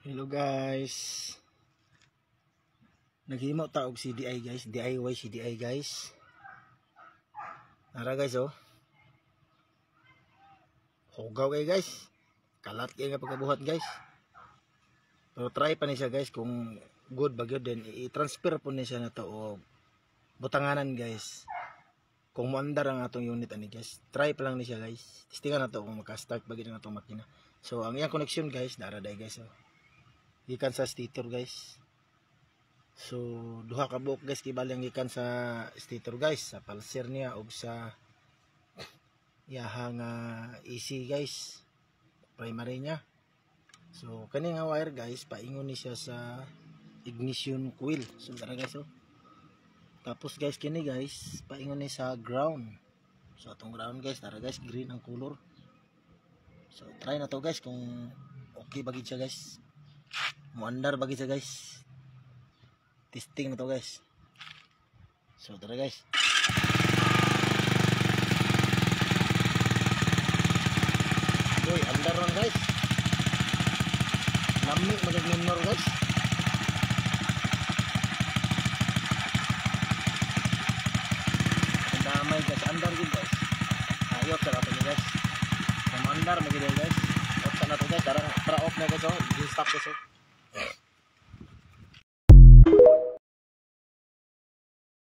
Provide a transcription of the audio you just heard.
Hello guys. Naghimo ta og CDI guys, DIY CDI guys. Nara guys oh. Hugaw kay guys. Kalat kay nga pagkabuhat guys. Pero try pa ni siya guys kung good ba gyud then i-transfer po ni siya na to og butanganan guys. Kung moandar ang atong unit ani guys. Try pa lang ni siya guys. Testingan na to kung maka-start ba gyud ang atong makina. So ang iyang connection guys, nara day guys oh. Gikan sa stator guys. So duha ka buok guys kibalang gikan sa stator guys, sa pulser niya ug sa yahang AC guys, primary niya. So kani nga wire guys paingon ni siya sa ignition coil. So tara guys oh. Tapos guys kini guys paingon ni sa ground. So atong ground guys, tara guys, green ang color. So try na to guys kung okay bagid siya guys. Muandar bagi siya guys. Testing na to guys. So tara guys. Uy, andar ron guys. Nami mag-minor guys. Damay guys, andar din guys. Ayot sa ato guys. Andar magiging guys. Off na to guys. Tara off na guys oh. Stop guys oh.